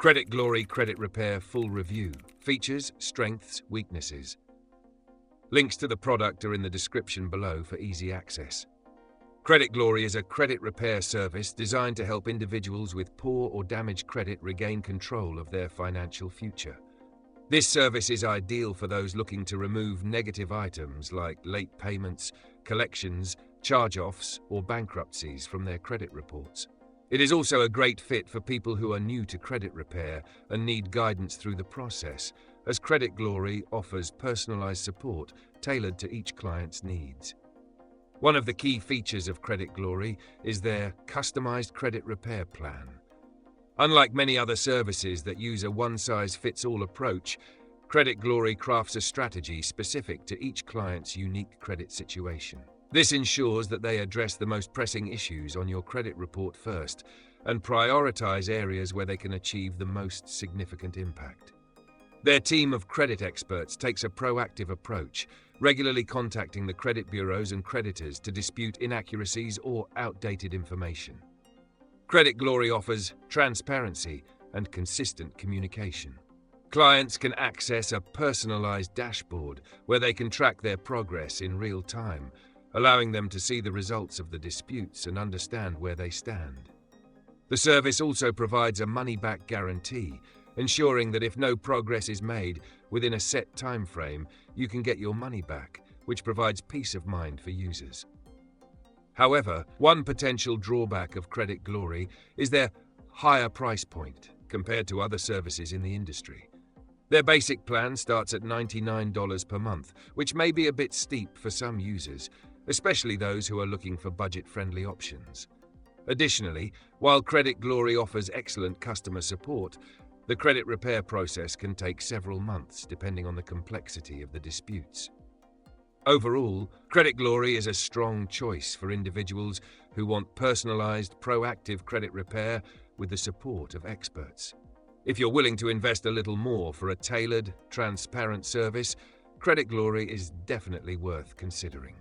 Credit Glory Credit Repair Full Review. Features, strengths, weaknesses. Links to the product are in the description below for easy access. Credit Glory is a credit repair service designed to help individuals with poor or damaged credit regain control of their financial future. This service is ideal for those looking to remove negative items like late payments, collections, charge-offs, or bankruptcies from their credit reports. It is also a great fit for people who are new to credit repair and need guidance through the process, as Credit Glory offers personalized support tailored to each client's needs. One of the key features of Credit Glory is their customized credit repair plan. Unlike many other services that use a one-size-fits-all approach, Credit Glory crafts a strategy specific to each client's unique credit situation. This ensures that they address the most pressing issues on your credit report first and prioritize areas where they can achieve the most significant impact. Their team of credit experts takes a proactive approach, regularly contacting the credit bureaus and creditors to dispute inaccuracies or outdated information. Credit Glory offers transparency and consistent communication. Clients can access a personalized dashboard where they can track their progress in real time, allowing them to see the results of the disputes and understand where they stand. The service also provides a money-back guarantee, ensuring that if no progress is made within a set time frame, you can get your money back, which provides peace of mind for users. However, one potential drawback of Credit Glory is their higher price point compared to other services in the industry. Their basic plan starts at $99 per month, which may be a bit steep for some users, especially those who are looking for budget-friendly options. Additionally, while Credit Glory offers excellent customer support, the credit repair process can take several months depending on the complexity of the disputes. Overall, Credit Glory is a strong choice for individuals who want personalized, proactive credit repair with the support of experts. If you're willing to invest a little more for a tailored, transparent service, Credit Glory is definitely worth considering.